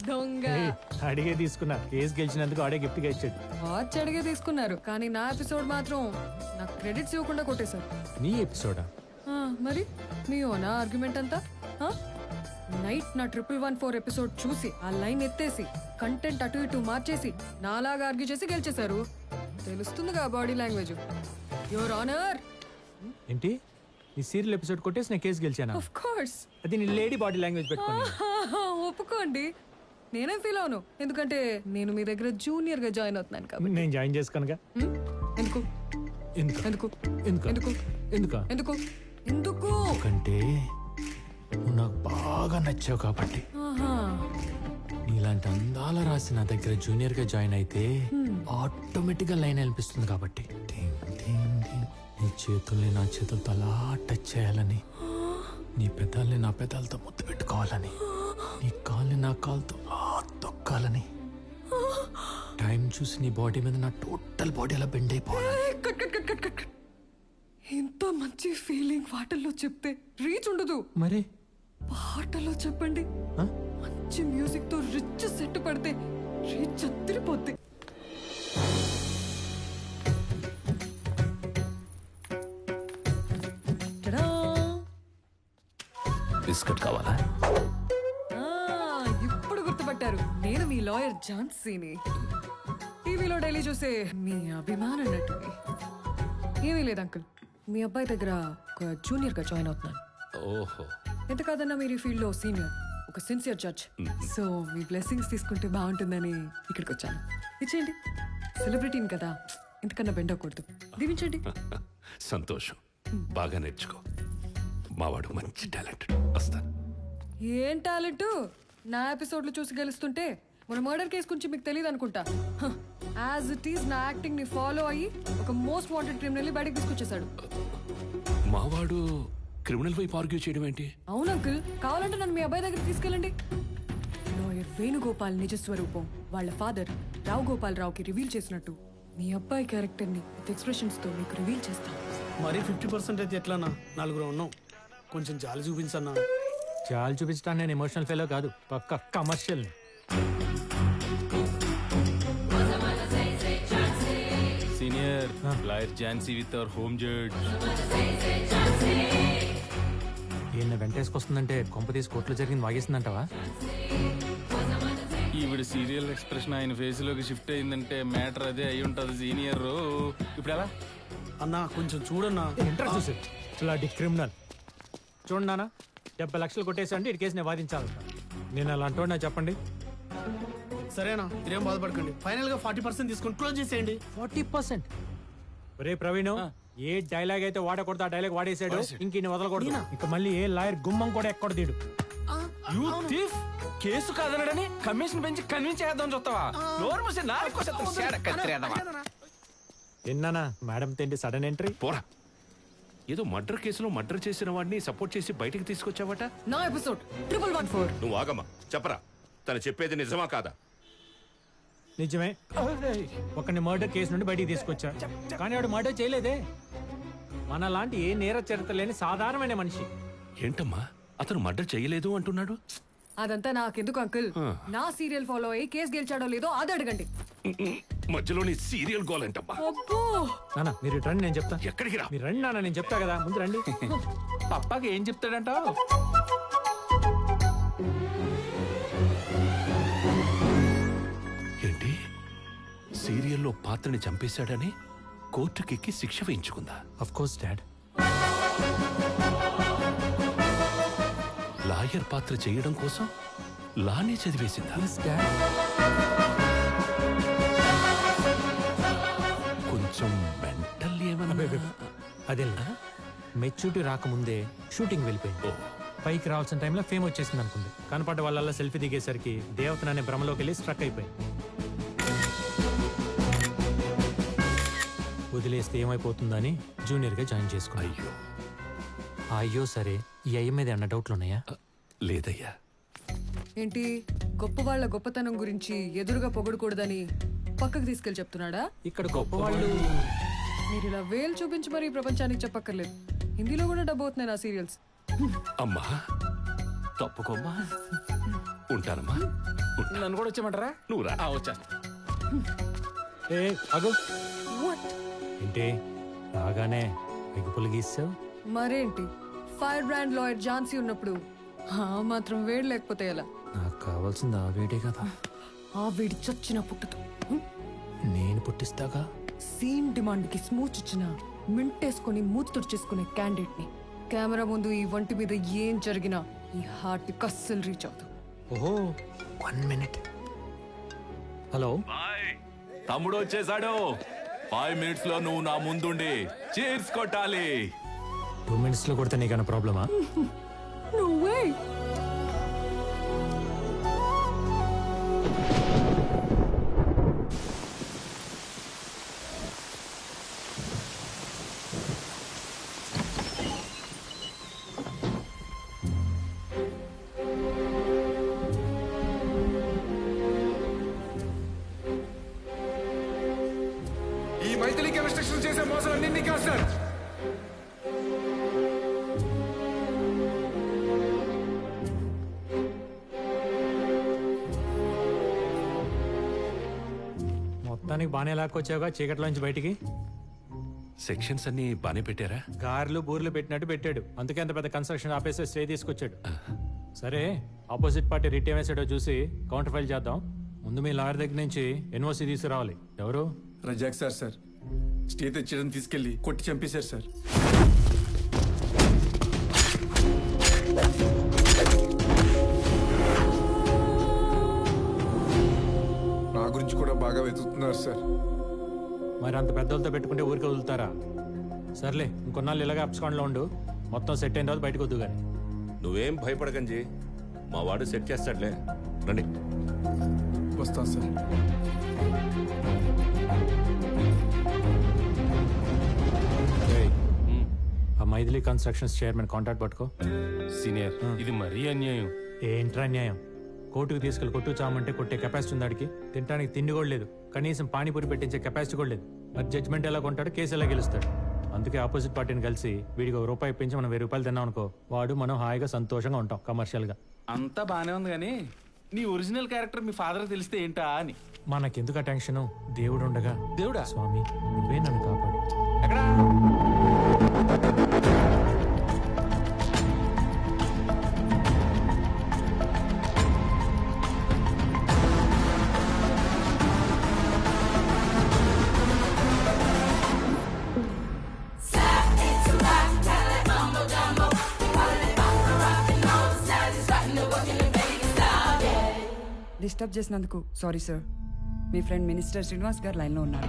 దొంగ. అడిగే తీసుకున్నా, కేసు గెలిచినందుకు ఆడే గిఫ్ట్ గా ఇచ్చాడు. వాచ్ అడిగే తీసుకున్నారు కానీ నా ఎపిసోడ్ మాత్రం నాకు క్రెడిట్స్ ఇవ్వకుండా కొట్టేశారు. నీ ఎపిసోడా? మరి మీ ఓనా ఆర్గ్యుమెంట్ అంతా? నైట్ నా 1114 ఎపిసోడ్ చూసి ఆ లైన్ ఎత్తేసి కంటెంట్ అటు ఇటు మార్చేసి నాలాగా ఆర్గ్యూ చేసి గెలిచేశారు. తెలుస్తుందిగా బాడీ లాంగ్వేజ్. Your honour. ఏంటి నీ సీరియల్ ఎపిసోడ్ కొట్టేసి నేను కేసు గెలిచానా? Of course. అది నీ లేడీ బాడీ లాంగ్వేజ్ పెట్టుకోండి. ఒప్పుకోండి, నేనే ఫీల్ అవును. ఎందుకంటే నేను మీ దగ్గర జూనియర్ గా జాయిన్ అవుతున్నాను కాబట్టి. నేను జాయిన్ చేసుకోనుగా. ఎందుకు ఎందుకు ఎందుకు ఎందుకు ఎందుకు ఎందుకు ఎందుకు ఎందుకు ఎందుకంటే నువ్వు నాకు బాగా నచ్చావు కాబట్టి. నీలాంటి అందాల రాసి నా దగ్గర జూనియర్ గా జాయిన్ అయితే ఆటోమేటిక్ గా లైన్ అనిపిస్తుంది కాబట్టి. టింగ్ టింగ్ టింగ్. నీ చేతుల్ని నా చేతులతో అలా టచ్ చేయాలని, నీ పెదాల్ని నా పెదాలతో ముద్దు పెట్టుకోవాలని, నీ కాల్ని నా కాలుతో అలా తొక్కాలని, టైం చూసి నీ బాడీ మీద నా టోటల్ బాడీ అలా బెండ్ అయిపోవాలి. ఇంత మంచి ఫీలింగ్ పాటల్లో చెప్తే రీచ్ ఉండదు. మరి పాటలో చెప్పండి. మంచి మ్యూజిక్ తో రిచ్ సెట్ పడితే రీచ్ అదిరిపోద్ది. బిస్కెట్ కావాలా? ఇప్పుడు గుర్తుపట్టారు, నేను మీ లాయర్ ఝాన్సీని. టీవీలో డైలీ చూసే మీ అభిమాన నటుని. ఏమీ లేదు అంకుల్, మీ అబ్బాయి దగ్గర ఒక జూనియర్ గా జాయిన్ అవుతున్నాను. ఓహో, ఎంత కాదన్నా మీరు ఈ ఫీల్డ్ లో సీనియర్, ఒక సిన్సియర్ జడ్జ్. సో మీ బ్లెస్సింగ్స్ తీసుకుంటే బాగుంటుందని ఇక్కడికి వచ్చాను. ఇచ్చేయండి, సెలబ్రిటీని కదా, ఇంతకన్నా బెండ్ అవ్వకూడదు. దీవించండి. సంతోషం. బాగా నేర్చుకో. మావాడు మంచి టాలెంట్. వస్తాను. ఏం టాలెంట్? నా ఎపిసోడ్లు చూసి గెలుస్తుంటే మన మర్డర్ కేసు గురించి మీకు తెలియదు అనుకుంటా. యాజ్ ఇట్ ఈస్ నా యాక్టింగ్ ని ఫాలో అయ్యి ఒక మోస్ట్ వాంటెడ్ క్రిమినల్ బయటకు తీసుకొచ్చేసాడు. మావాడు క్రిమినల్ వైపు ఆర్గ్యూ చేయడం ఏంటి? అవును అంకుల్, కావాలంటే నన్ను మీ అబ్బాయి దగ్గర తీసుకెళ్ళండి. లాయర్ వేణుగోపాల్ నిజ స్వరూపం వాళ్ళ ఫాదర్ రావు గోపాల్ రావుకి రివీల్ చేసినట్టు మీ అబ్బాయి క్యారెక్టర్ ని ఎక్స్ప్రెషన్స్ తో మీకు రివీల్ చేస్తాం. మరి 50% అయితే ఎట్లానా? నలుగురు ఉన్నాం, కొంచెం జాలి చూపించన్నా. చాలు చూపించడానికి నేను ఎమోషనల్ ఫెలో కాదు, పక్క commercial. Senior lawyer Jhansi with our home judge. ఈయన వెంటేసుకొస్తుందంటే కొంప తీసి కోర్టులో జరిగింది వాగేసిందంటావా? ఈవిడ సీరియల్ ఎక్స్ప్రెషన్ ఆయన ఫేస్ లోకి షిఫ్ట్ అయిందంటే మ్యాటర్ అదే అయి ఉంటది సీనియర్. ఇప్పుడు ఎలా అన్నా కొంచెం చూడన్నా. ఇంట్రెస్ట్ చూసి ఇలాంటి క్రిమినల్ చూడండి నాన్న, 70 లక్షలు కొట్టేసండి ఇటు కేసు నేను వాదించాలి. నేను అలా అంటున్నా చెప్పండి. సరేనా, మీరేం బాధపడకండి. ఫైనల్ గా 40% తీసుకొని క్లోజ్ చేసేయండి. 40%? ఒరే ప్రవీణ్, ఏ డైలాగ్ అయితే వాడకూడదు ఆ డైలాగ్ వాడేసాడు. ఇంక వదలకూడదు. ఇక మళ్ళీ ఏ లాయర్ గుమ్మం కూడా ఎక్కడ తీడు. You thief. కేసు కాదనడని కమిషన్ పెంచి కన్విన్స్ చేద్దాం చూస్తావా? నోరు మూసి విన్నానా మేడం తిండి సడన్ ఎంట్రీ. పోరా, ఏదో మర్డర్ కేసులో మర్డర్ చేసిన వాడిని సపోర్ట్ చేసి బయటికి తీసుకొచ్చావట. నా ఎపిసోడ్ 1114. నువ్వు ఆగమ్మా, చెప్పరా, తను చెప్పేది నిజమా కాదా? నిజమే, ఒకరిని మర్డర్ కేసు నుండి బయటికి తీసుకొచ్చా. కానీ వాడు మర్డర్ చేయలేదే. మన లాంటి ఏ నేర చరిత్ర లేని సాధారణమైన మనిషి. ఏంటమ్మా, అతను మర్డర్ చేయలేదు అంటున్నాడు? అదంతా నాకెందుకు అంకుల్, నా సీరియల్ ఫాలో అయ్యి కేసు గెలిచాడో లేదో అది అడగండి. మధ్యలో నీ సీరియల్ గోల్ ఏంటమ్మా? అబ్బో, నాన్న మీరు ఇటు రండి, నేను చెప్తా. ఎక్కడికి రా? మీరు రండి నాన్న, నేను చెప్తా కదా, ముందు రండి. పప్పాకి ఏం చెప్తాడంటావు? ఏంటి, సీరియల్లో పాత్రని చంపేశాడని కోర్టుకెక్కి శిక్ష వేయించుకుందా? Of course dad. లాయర్ పాత్ర చేయడం కోసం లానే చదివేసిందా? కొంచెం మెంటల్ ఏమన్నా? అదే మెచ్యూరిటీ రాకముందే షూటింగ్ వెళ్ళిపోయింది. పైకి రావాల్సిన టైంలో ఫేమ్ వచ్చేసింది అనుకుంది. కనపడ్డ వాళ్ళ సెల్ఫీ దిగేసరికి దేవతననే భ్రమలోకి వెళ్ళి స్ట్రక్ అయిపోయింది. వదిలేస్తే ఏమైపోతుందని జూనియర్ గా జాయిన్ చేసుకున్నా. అయ్యో అయ్యో సరే, ఈ అయ్య మీద అన్న డౌట్లు ఉన్నాయా? లేదయ్యా. ఏంటి గొప్ప వాళ్ళ గొప్పతనం గురించి ఎదురుగా పొగడకూడదని పక్కకు తీసుకెళ్లి చెప్తున్నాడా? ఇక్కడ గొప్ప వాళ్ళు మీరు ఇలా వేలు చూపించి మరి ప్రపంచానికి చెప్పక్కర్లేదు. హిందీలో కూడా డబ్బు అవుతున్నాయి నా సీరియల్స్. అమ్మా తప్పుకోమ్మా. ఉంటానమ్మా. నన్ను కూడా వచ్చేయమంటారా? నువ్వు రా. వచ్చేస్తా. ఏ అగు వాట్? ఏంటి రాగానే ఎగ్గుపులు గీసావు? మరేంటి, ఫైర్ బ్రాండ్ లాయర్ ఝాన్సీ ఉన్నప్పుడు ఆ మాత్రం వేడి లేకపోతే ఎలా? నాకు కావాల్సింది ఆ వేడే కదా. ఆ వేడి చచ్చిన పుట్టదు. నేను పుట్టిస్తాగా. సీన్ డిమాండ్ కి స్మూచ్ ఇచ్చిన మింటేసుకొని మూతి తుడిచేసుకునే క్యాండిడేట్ ని కెమెరా ముందు ఈ వంటి మీద ఏం జరిగినా ఈ హార్ట్ కి అస్సలు రీచ్ అవుతుంది. ఓహో 1 minute. హలో, తమ్ముడు వచ్చేసాడు. 5 minutes లో నువ్వు నా ముందుండి చీర్స్ కొట్టాలి. 2 minutes లో కొడితే నీకన్నా ప్రాబ్లమా? No way. ఈ మైథిలికి రిస్ట్రిక్షన్ చేసే మోసం అన్ని కాదు సార్. మొత్తానికి బాగానే లాక్కొచ్చావుగా చీకట్లోంచి బయటికి. సెక్షన్స్ అన్ని బానే పెట్టారా? గారెలు బూర్లు పెట్టినట్టు పెట్టాడు. అందుకే అంత పెద్ద కన్స్ట్రక్షన్ ఆపేసి స్టే తీసుకొచ్చాడు. సరే, ఆపోజిట్ పార్టీ రిట్ ఏమేసాడో చూసి కౌంటర్ ఫైల్ చేద్దాం. ముందు మీ లాయర్ దగ్గర నుంచి ఎన్ఓసి తీసుకురావాలి. ఎవరు? రజాక్ సార్ స్టే తెచ్చడం తీసుకెళ్లి కొట్టి చంపేశారు సార్. నా గురించి కూడా బాగా వెతుకుతున్నారు సార్. మరి అంత పెద్దలతో పెట్టుకుంటే ఊరికి వదులుతారా? సర్లే, ఇంకొన్నాళ్ళు ఇలాగే అప్స్కాండ్లో ఉండు. మొత్తం సెట్ అయిన తర్వాత బయటకు వద్దు కానీ. నువ్వేం భయపడకంజీ, మా వాడు సెట్ చేస్తాడులే. రండి. వస్తాను సార్. ఆ మైథిలి కన్స్ట్రక్షన్స్ చైర్మన్ కాంటాక్ట్ పట్టుకో. సీనియర్, ఇది మరీ అన్యాయం. ఏంట్రా న్యాయం? కోర్టుకు తీసుకెళ్లి కొట్టు చామంటే కొట్టే కెపాసిటీ ఉంది ఆడికి. తినడానికి తిండి కూడా లేదు, కనీసం పానీపూరి పెట్టించే కెపాసిటీ కూడా లేదు. మరి జడ్జ్మెంట్ ఎలా కొంటాడు, కేసు ఎలా గెలుస్తాడు? అందుకే ఆపోజిట్ పార్టీని కలిసి వీడికి ₹1 ఇప్పించి మనం ₹1000 తిన్నాం అనుకో, వాడు మనం హాయిగా సంతోషంగా ఉంటాం కమర్షియల్ గా. అంతా బానే ఉంది కానీ నీ ఒరిజినల్ క్యారెక్టర్ మీ ఫాదర్ తెలిస్తే ఏంటా అని. మనకెందుకు ఆ టెన్షన్? దేవుడు ఉండగా. దేవుడా? స్వామి, నువ్వే నన్ను కాపాడు. ఎక్కడా? డిస్టర్బ్ చేసినందుకు సారీ సార్. మీ ఫ్రెండ్ మినిస్టర్ శ్రీనివాస్ గారు లైన్లో ఉన్నారు.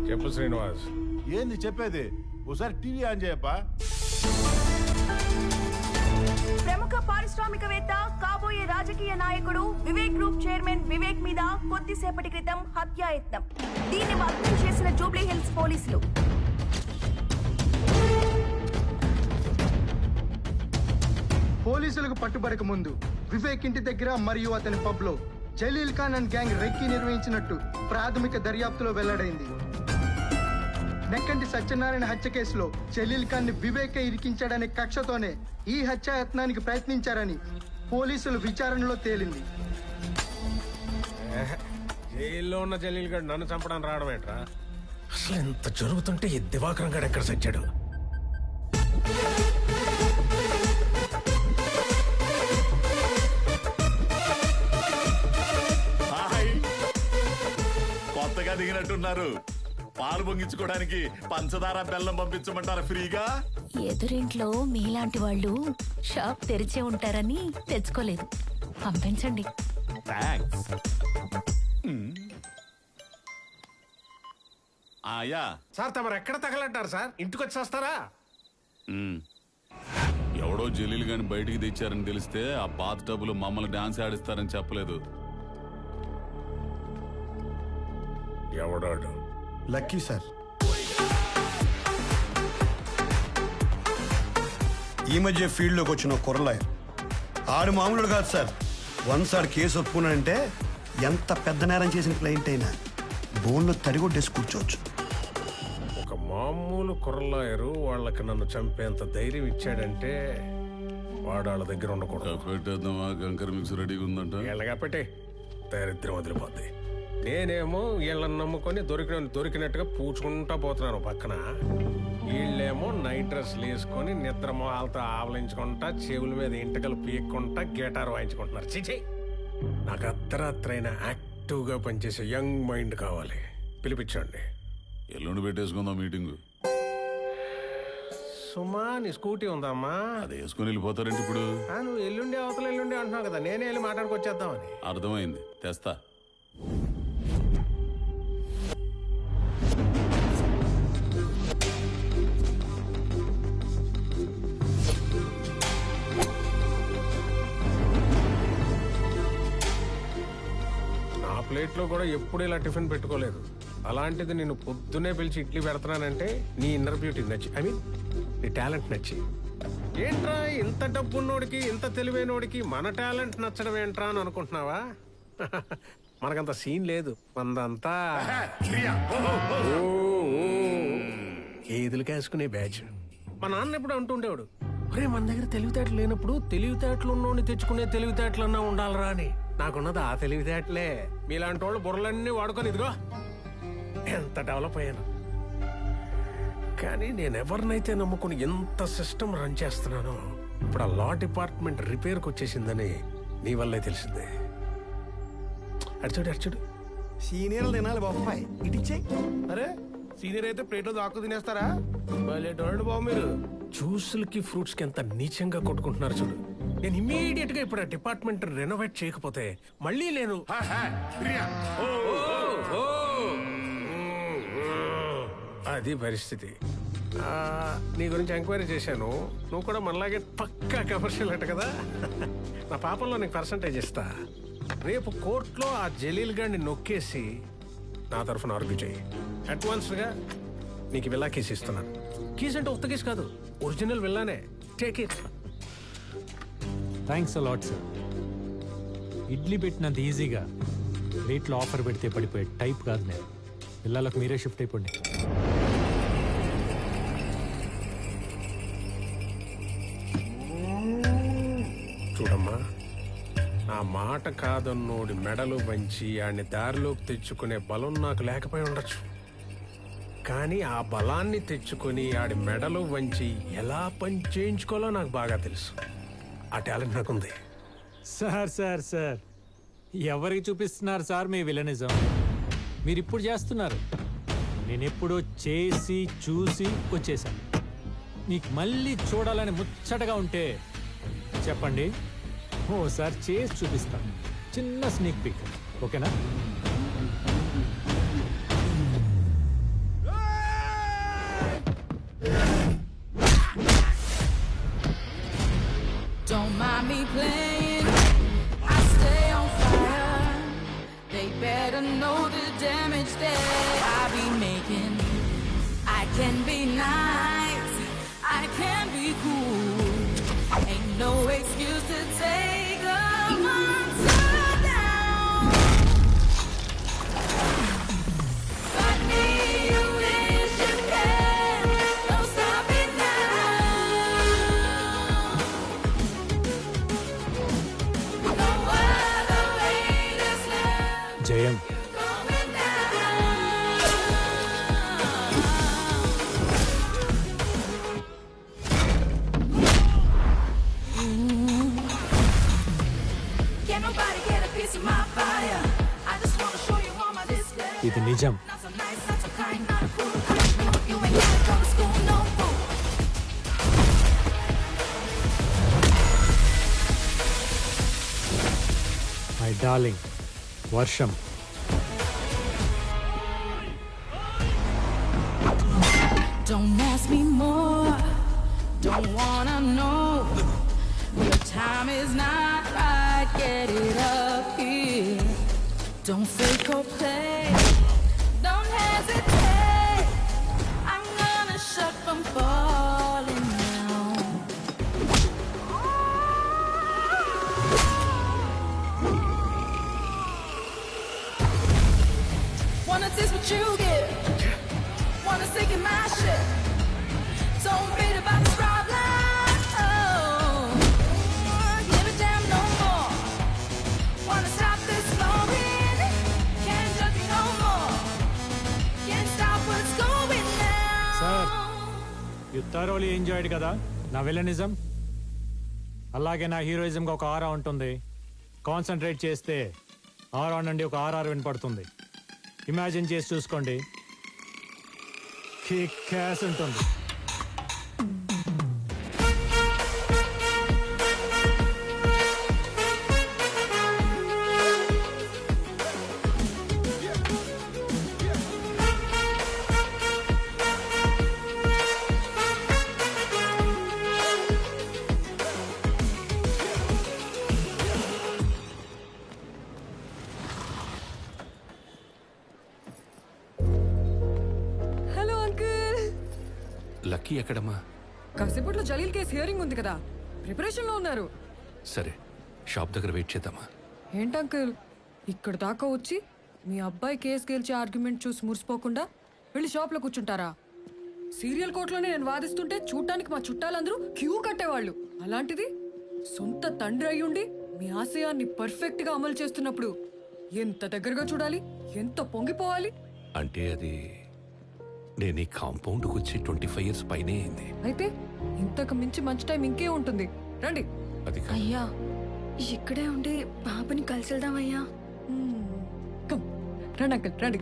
చెప్పు శ్రీనివాస్. ఏంది చెప్పేది? ఒకసారి టీవీ ఆన్ చేయప్పా. ప్రముఖ పారిశ్రామికవేత్త, కాబోయే రాజకీయ నాయకుడు వివేక్ గ్రూప్ చైర్మన్ వివేక్ మీద కొద్దిసేపటి క్రితం హత్యాయత్నం. దీన్ని భగ్నం చేసిన జూబ్లీ హిల్స్ పోలీసులు. పోలీసులకు పట్టుబడక ముందు వివేక్ ఇంటి దగ్గర మరియు అతని పబ్ లో Jaleel Khan and gang recce నిర్వహించినట్టు ప్రాథమిక దర్యాప్తులో వెల్లడైంది. నెక్కంటి సత్యనారాయణ హత్య కేసులో జలీల్ ఖాన్ ని వివేకే ఇరికించాడనే కక్షతోనే ఈ హత్యాయత్నానికి ప్రయత్నించారని పోలీసులు విచారణలో తేలింది. జైల్లో ఉన్న జలీల్ గడ్ నన్ను చంపడానికి రావడం ఏంట్రా? అసలు ఎంత జరుగుతుంటే ఈ దివాకరం గడ్ ఎక్కడ సచ్చాడు? కొత్తగా దిగినట్టున్నారు. పాలు పొంగించుకోవడానికి పంచదార బెల్లం పంపించమంటారా ఫ్రీగా? ఎదురింట్లో మీలాంటి వాళ్ళు షాప్ తెరిచే ఉంటారని తెచ్చుకోలేదు. పంపించండి. థాంక్స్. ఆయా సార్ తమరు ఎక్కడ తగలంటారు సార్? ఇంటికి వచ్చి వస్తారా? ఎవడో జలీలు గాని బయటికి తెచ్చారని తెలిస్తే ఆ బాత్ టబ్బులు మమ్మల్ని డాన్స్ ఆడిస్తారని చెప్పలేదు. ఎవడాడు? Lucky sir. ఈ మధ్య ఫీల్డ్లోకి వచ్చిన కుర్రలాయర్ ఆడు మామూలు కాదు సార్. వన్స్ ఆడు కేసు ఒప్పుకున్నాడంటే ఎంత పెద్ద నేరం చేసిన క్లయింట్ అయినా బోన్లో తడిగొట్టేసి కూర్చోవచ్చు. ఒక మామూలు కుర్రలాయరు వాళ్ళకి నన్ను చంపేంత ధైర్యం ఇచ్చాడంటే వాడు వాళ్ళ దగ్గర ఉండకూడదు. పెట్టేద్దామా? కంకర మిక్స్ రెడీగా ఉందంట. వీళ్ళగా పెట్టే దరిద్రం వదిలిపోద్ది. నేనేమో వీళ్ళని నమ్ముకొని దొరికినట్టుగా పూచుకుంటా పోతున్నాను పక్కన. వీళ్ళేమో నైట్ డ్రెస్లు వేసుకొని నిద్ర మొహాలతో ఆవలించుకుంటా, చెవుల మీద ఇంటకలు పీక్కుంటా, గిటార్ వాయించుకుంటున్నారు. చిచి, నాకు అర్ధరాత్రైన యాక్టివ్గా పనిచేసే యంగ్ మైండ్ కావాలి. పిలిపించండి. ఎల్లుండి పెట్టేసుకుందాం మీటింగ్. సుమా, నీ స్కూటీ ఉందమ్మా? అది వేసుకుని వెళ్ళిపోతారంటే ఇప్పుడు. నువ్వు ఎల్లుండి అవతల ఎల్లుండి అంటున్నావు కదా, నేనే వెళ్ళి మాట్లాడుకొచ్చేద్దామని. అర్థమైంది, తెస్తా. నా ప్లేట్లో కూడా ఎప్పుడు ఇలా టిఫిన్ పెట్టుకోలేదు. అలాంటిది నేను పొద్దున్నే పిలిచి ఇడ్లీ పెడుతున్నానంటే నీ ఇన్నర్ బ్యూటీ నచ్చి, ఐ మీన్ నీ టాలెంట్ నచ్చి. ఏంట్రా ఇంత డబ్బున్నోడికి, ఇంత తెలివైనోడికి మన టాలెంట్ నచ్చడం ఏంట్రా అని అనుకుంటున్నావా? మనకంత సీన్ లేదు. మనదంతా ఏదులు కాసుకునే బ్యాచ్. మా నాన్న ఎప్పుడు అంటుండేవాడు, ఒరే మన దగ్గర తెలివితేటలు లేనప్పుడు తెలివితేటలు ఉన్నోడిని తెచ్చుకునే తెలివితేటలన్నా ఉండాలరా అని. నాకున్నది ఆ తెలివితేటలే. మీలాంటి వాళ్ళు బుర్రలన్నీ వాడుకొని ఇదిగో ఎంత డెవలప్ అయ్యాను. కానీ నేను ఎవరినైతే నమ్ముకుని ఎంత సిస్టమ్ రన్ చేస్తున్నానో, ఇప్పుడు ఆ లా డిపార్ట్మెంట్ రిపేర్కి వచ్చేసిందని నీ వల్లే తెలిసిందే. అర్చుడు సీనియర్లు తినాలి బాబాయ్, ఇటిచ్చే. అరే సీనియర్ అయితే ప్లేట్లో దాక్కు తినేస్తారా? చూడండి బాబు, మీరు జ్యూసులకి ఫ్రూట్స్ కి ఎంత నీచంగా కొట్టుకుంటున్నారు చూడు. నేను ఇమీడియట్ గా ఇప్పుడు ఆ డిపార్ట్మెంట్ రెనోవేట్ చేయకపోతే మళ్ళీ నేను అది పరిస్థితి. నీ గురించి ఎంక్వైరీ చేశాను. నువ్వు కూడా మనలాగే పక్కా కమర్షియల్ అట కదా. నా పాపంలో నీకు పర్సంటేజ్ ఇస్తా. రేపు కోర్టులో ఆ జలీల్ గాడిని నొక్కేసి నా తరఫున ఆర్గ్యూ చేయి. అడ్వాన్స్ గా నీకు విల్లా కేసు ఇస్తున్నాను. కీస్ అంటే ఉత్త కేసు కాదు, ఒరిజినల్ విల్లానే. Take it. Thanks a lot sir. Idli పెట్టినంత ఈజీగా రేట్లో ఆఫర్ పెడితే పడిపోయే టైప్ కాదు నేను. పిల్లలకు మీరే షిఫ్ట్ అయిపోండి. చూడమ్మా, నా మాట కాదన్నోడి మెడలు వంచి ఆడిని దారిలోకి తెచ్చుకునే బలం నాకు లేకపోయి ఉండొచ్చు. కానీ ఆ బలాన్ని తెచ్చుకొని ఆడి మెడలు వంచి ఎలా పని చేయించుకోవాలో నాకు బాగా తెలుసు. ఆ టాలెంట్ నాకుంది. సార్ సార్ సార్ ఎవరికి చూపిస్తున్నారు సార్ మీ విలనిజం? మీరు ఇప్పుడు చేస్తున్నారు. నేను ఎప్పుడో చేసి చూసి వచ్చేసాను. మీకు మళ్ళీ చూడాలని ముచ్చటగా ఉంటే చెప్పండి, ఓసారి చేసి చూపిస్తాను. చిన్న స్నేక్ పిక్, ఓకేనా? Don't mind me playing, I stay on fire. They better know the damage that I be making. I can be nice, I can be cool. Ain't no excuse to take a monster down. Fight me, you wish you can. Don't stop it now. No other way to slam. జయం. ఇది నిజం. My darling వర్షం. Don't ask me more, don't wanna know. Your time is not right, get it up here. Don't fake or play, don't hesitate. I'm gonna shut from falling down. Wanna taste what you get, wanna sink in my shit. Don't beat about this problem. Oh. Thoroughly enjoyed కదా నా villainism. అలాగే నా హీరోయిజంగా ఒక ఆరా ఉంటుంది. Concentrate చేస్తే ఆరా నుండి ఒక RR వినపడుతుంది. ఇమాజిన్ చేసి చూసుకోండి, కిక్ యాస్ ఉంటుంది. Hello uncle. లక్కీ ఎక్కడమ్మా? కాసేపట్లో జలీల్ కేసు హియరింగ్ ఉంది కదా, ప్రిపరేషన్ లో ఉన్నారు. సరే, షాప్ దగ్గర వెయిట్ చేద్దామా? ఏంటి అంకుల్ ఇక్కడ దాకా వచ్చి మీ అబ్బాయి కేసు గెలిచే ఆర్గ్యుమెంట్ చూసి మురిసిపోకుండా వెళ్ళి షాప్ లో కూర్చుంటారా? సీరియల్ కోర్టులోనే నేను వాదిస్తుంటే చూడటానికి మా చుట్టాలందరూ క్యూ కట్టేవాళ్ళు. అలాంటిది సొంత తండ్రి అయ్యుండి మీ ఆశయాన్ని పర్ఫెక్ట్ గా అమలు చేస్తున్నప్పుడు ఎంత దగ్గరగా చూడాలి, ఎంత పొంగిపోవాలి. అంటే అది నేను ఈ కాంపౌండ్కి వచ్చి 25 ఇయర్స్ పైనే అయింది. అయితే ఇంతకు మించి మంచి టైం ఇంకే ఉంటుంది. రండి. అది కాదు. అయ్యా ఇక్కడే ఉండి బాబుని కలిసి వెళ్దామయ్యా. రండి అంకుల్ రండి.